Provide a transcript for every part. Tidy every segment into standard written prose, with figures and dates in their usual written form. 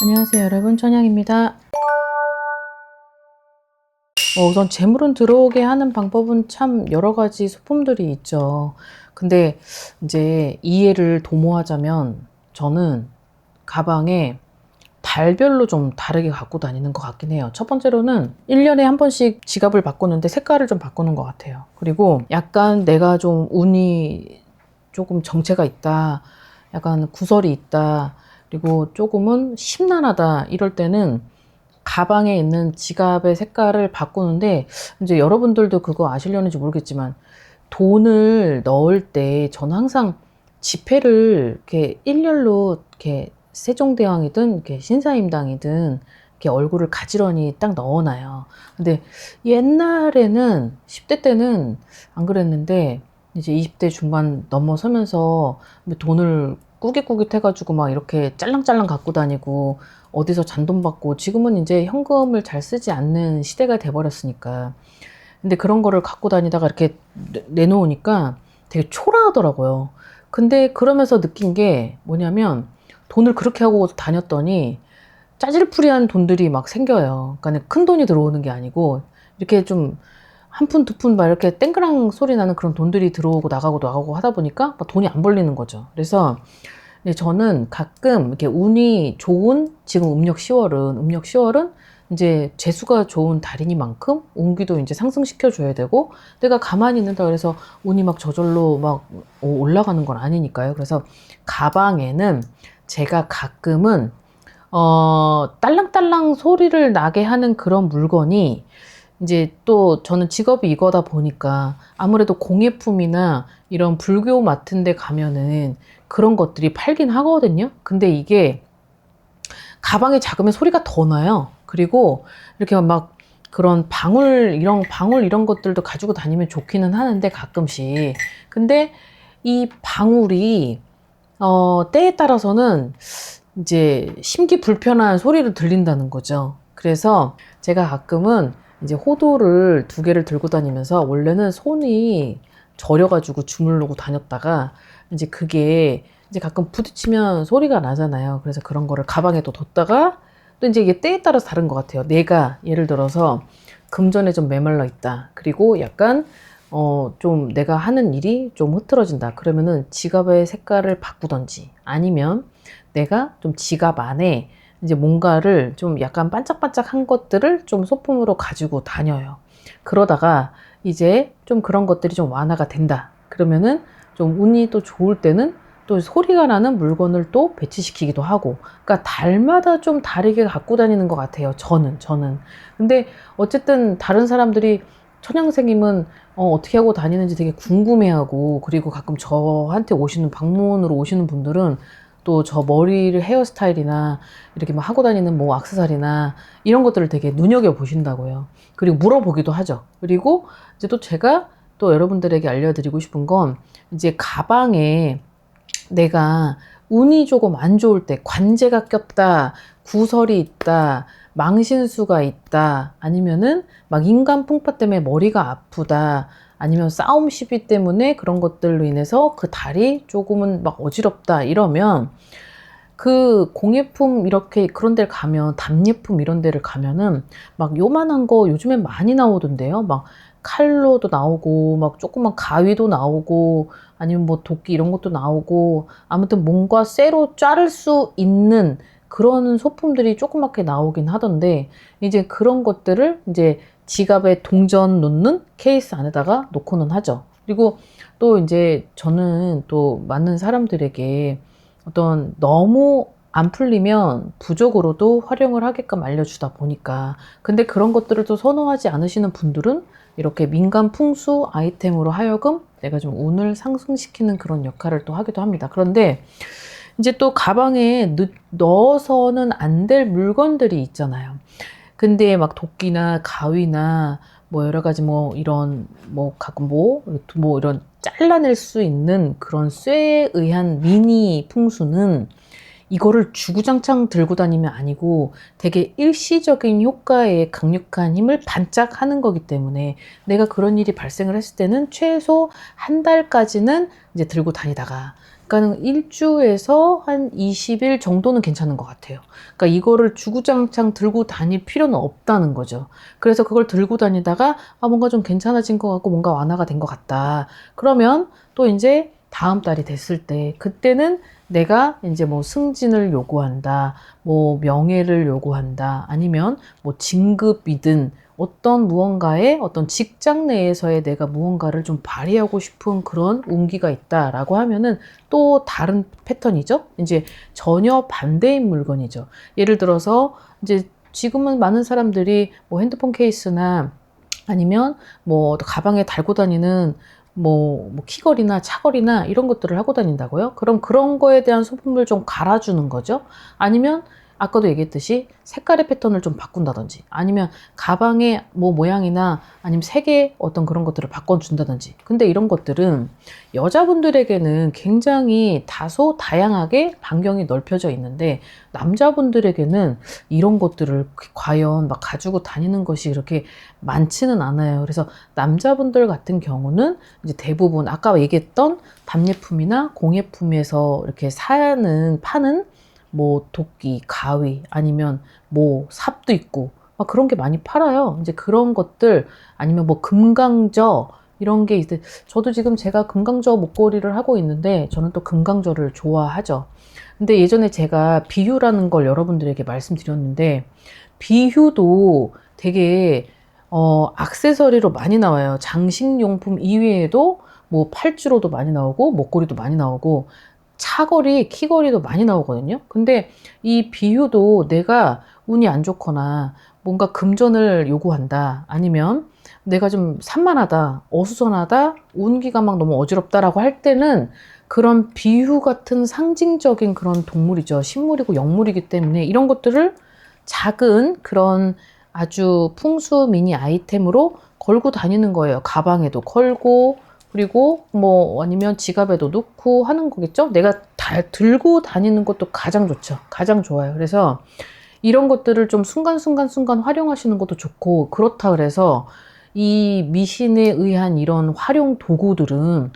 안녕하세요 여러분, 천양입니다. 우선 재물은 들어오게 하는 방법은 참 여러 가지 소품들이 있죠. 근데 이제 이해를 도모하자면 저는 가방에 달별로 좀 다르게 갖고 다니는 것 같긴 해요. 첫 번째로는 1년에 한 번씩 지갑을 바꾸는데 색깔을 좀 바꾸는 것 같아요. 그리고 약간 내가 좀 운이 조금 정체가 있다, 약간 구설이 있다, 그리고 조금은 심란하다 이럴 때는 가방에 있는 지갑의 색깔을 바꾸는데, 이제 여러분들도 그거 아시려는지 모르겠지만 돈을 넣을 때 저는 항상 지폐를 이렇게 일렬로 이렇게 세종대왕이든 이렇게 신사임당이든 이렇게 얼굴을 가지런히 딱 넣어놔요. 근데 옛날에는 10대 때는 안 그랬는데 이제 20대 중반 넘어서면서 돈을 꾸깃꾸깃 해가지고 막 이렇게 짤랑짤랑 갖고 다니고 어디서 잔돈 받고, 지금은 이제 현금을 잘 쓰지 않는 시대가 돼버렸으니까. 근데 그런 거를 갖고 다니다가 이렇게 내놓으니까 되게 초라하더라고요. 근데 그러면서 느낀 게 뭐냐면, 돈을 그렇게 하고 다녔더니 짜질풀이한 돈들이 막 생겨요. 그러니까 큰 돈이 들어오는 게 아니고 이렇게 좀 한 푼, 두 푼 막 이렇게 땡그랑 소리 나는 그런 돈들이 들어오고 나가고 하다 보니까 막 돈이 안 벌리는 거죠. 그래서 저는 가끔 이렇게 운이 좋은, 지금 음력 10월은 이제 재수가 좋은 달이니만큼 운기도 이제 상승시켜 줘야 되고, 내가 가만히 있는다 그래서 운이 막 저절로 막 올라가는 건 아니니까요. 그래서 가방에는 제가 가끔은 딸랑딸랑 소리를 나게 하는 그런 물건이, 이제 또 저는 직업이 이거다 보니까 아무래도 공예품이나 이런 불교 같은 데 가면은 그런 것들이 팔긴 하거든요. 근데 이게 가방이 작으면 소리가 더 나요. 그리고 이렇게 막 그런 방울 이런 것들도 가지고 다니면 좋기는 하는데 가끔씩. 근데 이 방울이 때에 따라서는 이제 심기 불편한 소리를 들린다는 거죠. 그래서 제가 가끔은 이제 호도를 2개를 들고 다니면서, 원래는 손이 저려가지고 주무르고 다녔다가 이제 그게 이제 가끔 부딪히면 소리가 나잖아요. 그래서 그런 거를 가방에 또 뒀다가, 또 이제 이게 때에 따라서 다른 것 같아요. 내가 예를 들어서 금전에 좀 메말라 있다, 그리고 약간 좀 내가 하는 일이 좀 흐트러진다, 그러면은 지갑의 색깔을 바꾸던지, 아니면 내가 좀 지갑 안에 이제 뭔가를 좀 약간 반짝반짝한 것들을 좀 소품으로 가지고 다녀요. 그러다가 이제 좀 그런 것들이 좀 완화가 된다, 그러면은 좀 운이 또 좋을 때는 또 소리가 나는 물건을 또 배치시키기도 하고. 그러니까 달마다 좀 다르게 갖고 다니는 것 같아요. 저는. 근데 어쨌든 다른 사람들이, 천양생님은 어떻게 하고 다니는지 되게 궁금해하고, 그리고 가끔 저한테 방문으로 오시는 분들은 또 저 머리를 헤어스타일이나 이렇게 막 하고 다니는 뭐 액세서리나 이런 것들을 되게 눈여겨 보신다고요. 그리고 물어보기도 하죠. 그리고 이제 또 제가 또 여러분들에게 알려드리고 싶은 건, 이제 가방에 내가 운이 조금 안 좋을 때, 관제가 꼈다, 구설이 있다, 망신수가 있다, 아니면은 막 인간 풍파 때문에 머리가 아프다, 아니면 싸움 시비 때문에 그런 것들로 인해서 그 달이 조금은 막 어지럽다 이러면, 그 공예품 이렇게 그런 데를 가면, 답례품 이런 데를 가면은 막 요만한 거 요즘엔 많이 나오던데요. 막 칼로도 나오고, 막 조그만 가위도 나오고, 아니면 뭐 도끼 이런 것도 나오고, 아무튼 뭔가 쇠로 자를 수 있는 그런 소품들이 조그맣게 나오긴 하던데, 이제 그런 것들을 이제 지갑에 동전 놓는 케이스 안에다가 놓고는 하죠. 그리고 또 이제 저는 또 많은 사람들에게 어떤 너무 안 풀리면 부적으로도 활용을 하게끔 알려주다 보니까, 근데 그런 것들을 또 선호하지 않으시는 분들은 이렇게 민간 풍수 아이템으로 하여금 내가 좀 운을 상승시키는 그런 역할을 또 하기도 합니다. 그런데 이제 또 가방에 넣어서는 안 될 물건들이 있잖아요. 근데 막 도끼나 가위나 뭐 여러 가지 뭐 이런 뭐 가끔 뭐 이런 잘라낼 수 있는 그런 쇠에 의한 미니 풍수는, 이거를 주구장창 들고 다니면 아니고 되게 일시적인 효과에 강력한 힘을 반짝하는 거기 때문에, 내가 그런 일이 발생을 했을 때는 최소 한 달까지는 이제 들고 다니다가 약간 일주에서 한 20일 정도는 괜찮은 것 같아요. 그러니까 이거를 주구장창 들고 다닐 필요는 없다는 거죠. 그래서 그걸 들고 다니다가 뭔가 좀 괜찮아진 것 같고 뭔가 완화가 된 것 같다. 그러면 또 이제 다음 달이 됐을 때 그때는 내가 이제 뭐 승진을 요구한다, 뭐 명예를 요구한다, 아니면 뭐 진급이든 어떤 무언가에 어떤 직장 내에서의 내가 무언가를 좀 발휘하고 싶은 그런 운기가 있다라고 하면은 또 다른 패턴이죠. 이제 전혀 반대인 물건이죠. 예를 들어서 이제 지금은 많은 사람들이 뭐 핸드폰 케이스나 아니면 뭐 가방에 달고 다니는 뭐 키걸이나 차걸이나 이런 것들을 하고 다닌다고요? 그럼 그런 거에 대한 소품을 좀 갈아주는 거죠. 아니면 아까도 얘기했듯이 색깔의 패턴을 좀 바꾼다든지 아니면 가방의 뭐 모양이나 아니면 색의 어떤 그런 것들을 바꿔준다든지. 근데 이런 것들은 여자분들에게는 굉장히 다소 다양하게 반경이 넓혀져 있는데 남자분들에게는 이런 것들을 과연 막 가지고 다니는 것이 이렇게 많지는 않아요. 그래서 남자분들 같은 경우는 이제 대부분 아까 얘기했던 답례품이나 공예품에서 이렇게 파는 뭐 도끼, 가위 아니면 뭐 삽도 있고 막 그런 게 많이 팔아요. 이제 그런 것들 아니면 뭐 금강저 이런 게 있대. 저도 지금 제가 금강저 목걸이를 하고 있는데 저는 또 금강저를 좋아하죠. 근데 예전에 제가 비휴라는 걸 여러분들에게 말씀드렸는데 비휴도 되게 액세서리로 많이 나와요. 장식용품 이외에도 뭐 팔찌로도 많이 나오고 목걸이도 많이 나오고 차걸이, 키걸이도 많이 나오거든요. 근데 이 비휴도 내가 운이 안 좋거나 뭔가 금전을 요구한다. 아니면 내가 좀 산만하다, 어수선하다, 운기가 막 너무 어지럽다라고 할 때는 그런 비휴 같은 상징적인 그런 동물이죠. 식물이고 영물이기 때문에 이런 것들을 작은 그런 아주 풍수 미니 아이템으로 걸고 다니는 거예요. 가방에도 걸고 그리고 뭐 아니면 지갑에도 넣고 하는 거겠죠? 내가 다 들고 다니는 것도 가장 좋죠. 가장 좋아요. 그래서 이런 것들을 좀 순간 활용하시는 것도 좋고 그렇다 그래서 이 미신에 의한 이런 활용 도구들은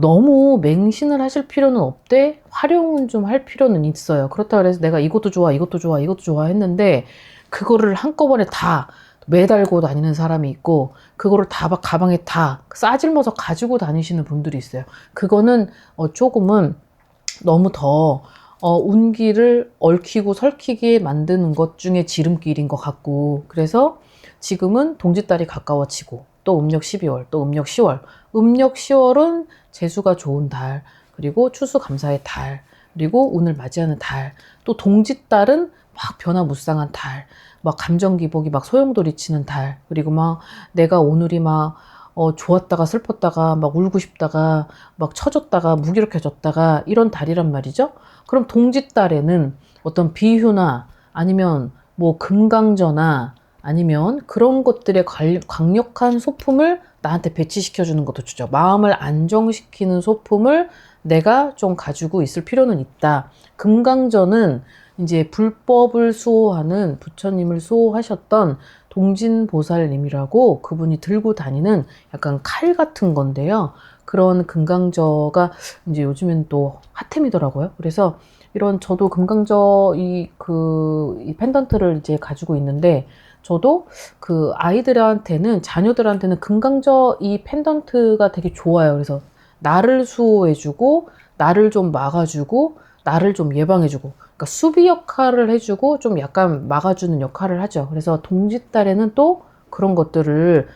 너무 맹신을 하실 필요는 없되 활용은 좀 할 필요는 있어요. 그렇다 그래서 내가 이것도 좋아, 이것도 좋아, 이것도 좋아 했는데 그거를 한꺼번에 다 매달고 다니는 사람이 있고 그거를 다 가방에 다 싸질러서 가지고 다니시는 분들이 있어요. 그거는 조금은 너무 더 운기를 얽히고 설키게 만드는 것 중에 지름길인 것 같고 그래서 지금은 동짓달이 가까워지고 또 음력 12월 또 음력 10월 음력 10월은 재수가 좋은 달 그리고 추수감사의 달 그리고 운을 맞이하는 달 또 동짓달은 막 변화무쌍한 달 막 감정기복이 막 소용돌이치는 달 그리고 막 내가 오늘이 막 좋았다가 슬펐다가 막 울고 싶다가 막 처졌다가 무기력해졌다가 이런 달이란 말이죠. 그럼 동짓달에는 어떤 비휴나 아니면 뭐 금강저나 아니면 그런 것들의 강력한 소품을 나한테 배치시켜 주는 것도 좋죠. 마음을 안정시키는 소품을 내가 좀 가지고 있을 필요는 있다. 금강저는 이제 불법을 수호하는 부처님을 수호하셨던 동진보살님이라고 그분이 들고 다니는 약간 칼 같은 건데요. 그런 금강저가 이제 요즘엔 또 핫템이더라고요. 그래서 이런 저도 금강저 이 펜던트를 이제 가지고 있는데 저도 그 아이들한테는 자녀들한테는 금강저 이 펜던트가 되게 좋아요. 그래서 나를 수호해주고 나를 좀 막아주고 나를 좀 예방해주고 그러니까 수비 역할을 해주고 좀 약간 막아주는 역할을 하죠. 그래서 동짓달에는 또 그런 것들을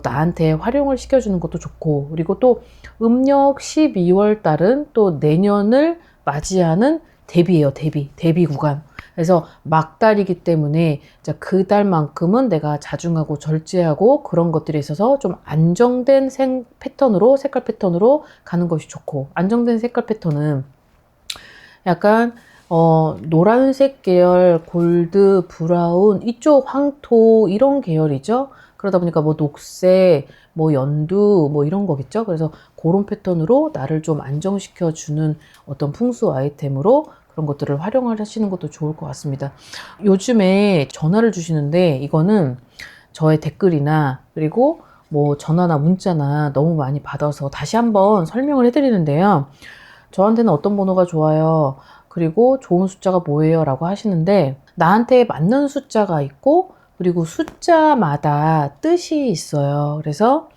나한테 활용을 시켜주는 것도 좋고 그리고 또 음력 12월 달은 또 내년을 맞이하는 대비예요. 대비 구간. 그래서 막달이기 때문에 그 달만큼은 내가 자중하고 절제하고 그런 것들에 있어서 좀 안정된 색깔 패턴으로 가는 것이 좋고 안정된 색깔 패턴은 약간 노란색 계열, 골드, 브라운 이쪽 황토 이런 계열이죠. 그러다 보니까 뭐 녹색, 뭐 연두 뭐 이런 거겠죠. 그래서 그런 패턴으로 나를 좀 안정시켜 주는 어떤 풍수 아이템으로 그런 것들을 활용을 하시는 것도 좋을 것 같습니다. 요즘에 전화를 주시는데 이거는 저의 댓글이나 그리고 뭐 전화나 문자나 너무 많이 받아서 다시 한번 설명을 해드리는데요. 저한테는 어떤 번호가 좋아요? 그리고 좋은 숫자가 뭐예요? 라고 하시는데 나한테 맞는 숫자가 있고 그리고 숫자마다 뜻이 있어요. 그래서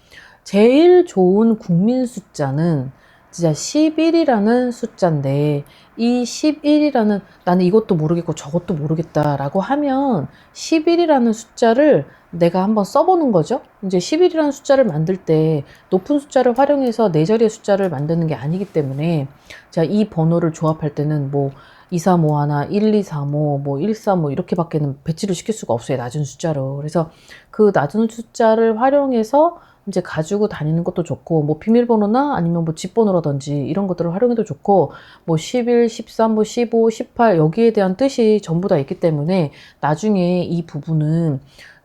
제일 좋은 국민 숫자는 진짜 11이라는 숫자인데 이 11이라는 나는 이것도 모르겠고 저것도 모르겠다라고 하면 11이라는 숫자를 내가 한번 써보는 거죠. 이제 11이라는 숫자를 만들 때 높은 숫자를 활용해서 네 자리의 숫자를 만드는 게 아니기 때문에 자, 이 번호를 조합할 때는 뭐 235 하나, 1235, 뭐 135 이렇게밖에는 배치를 시킬 수가 없어요. 낮은 숫자로. 그래서 그 낮은 숫자를 활용해서 이제 가지고 다니는 것도 좋고, 뭐 비밀번호나 아니면 뭐 집번호라든지 이런 것들을 활용해도 좋고, 뭐 11, 13, 뭐 15, 18 여기에 대한 뜻이 전부 다 있기 때문에 나중에 이 부분은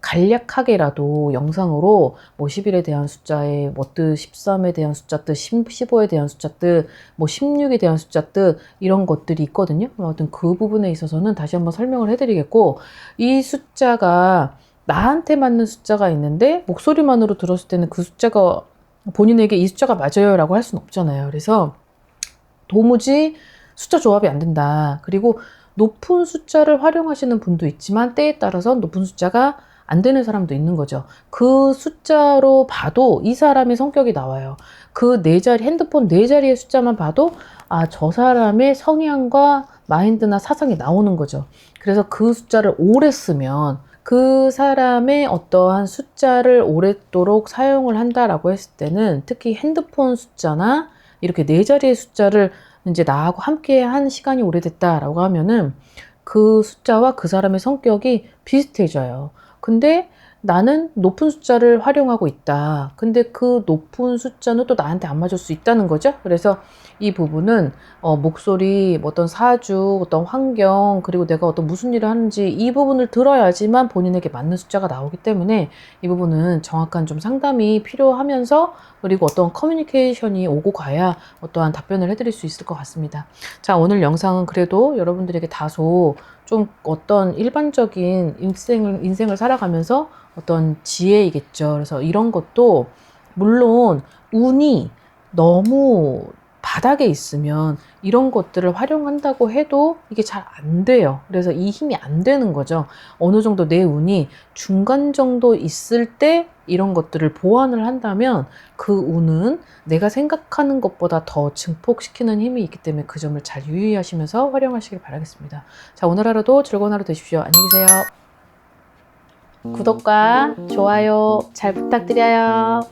간략하게라도 영상으로 뭐 11에 대한 숫자의 뭐 뜻, 13에 대한 숫자 뜻, 15에 대한 숫자 뜻, 뭐 16에 대한 숫자 뜻 이런 것들이 있거든요. 아무튼 그 부분에 있어서는 다시 한번 설명을 해드리겠고 이 숫자가 나한테 맞는 숫자가 있는데 목소리만으로 들었을 때는 그 숫자가 본인에게 이 숫자가 맞아요 라고 할 수는 없잖아요. 그래서 도무지 숫자 조합이 안 된다. 그리고 높은 숫자를 활용하시는 분도 있지만 때에 따라서 높은 숫자가 안 되는 사람도 있는 거죠. 그 숫자로 봐도 이 사람의 성격이 나와요. 그 네 자리, 핸드폰 네 자리의 숫자만 봐도 아, 저 사람의 성향과 마인드나 사상이 나오는 거죠. 그래서 그 숫자를 오래 쓰면 그 사람의 어떠한 숫자를 오랫도록 사용을 한다라고 했을 때는 특히 핸드폰 숫자나 이렇게 네 자리의 숫자를 이제 나하고 함께 한 시간이 오래됐다라고 하면은 그 숫자와 그 사람의 성격이 비슷해져요. 근데 나는 높은 숫자를 활용하고 있다. 근데 그 높은 숫자는 또 나한테 안 맞을 수 있다는 거죠. 그래서 이 부분은 목소리, 뭐 어떤 사주, 어떤 환경, 그리고 내가 어떤 무슨 일을 하는지 이 부분을 들어야지만 본인에게 맞는 숫자가 나오기 때문에 이 부분은 정확한 좀 상담이 필요하면서 그리고 어떤 커뮤니케이션이 오고 가야 어떠한 답변을 해드릴 수 있을 것 같습니다. 자, 오늘 영상은 그래도 여러분들에게 다소 좀 어떤 일반적인 인생을 살아가면서 어떤 지혜이겠죠. 그래서 이런 것도 물론 운이 너무 바닥에 있으면 이런 것들을 활용한다고 해도 이게 잘 안 돼요. 그래서 이 힘이 안 되는 거죠. 어느 정도 내 운이 중간 정도 있을 때 이런 것들을 보완을 한다면 그 운은 내가 생각하는 것보다 더 증폭시키는 힘이 있기 때문에 그 점을 잘 유의하시면서 활용하시길 바라겠습니다. 자, 오늘 하루도 즐거운 하루 되십시오. 안녕히 계세요. 구독과 좋아요 잘 부탁드려요.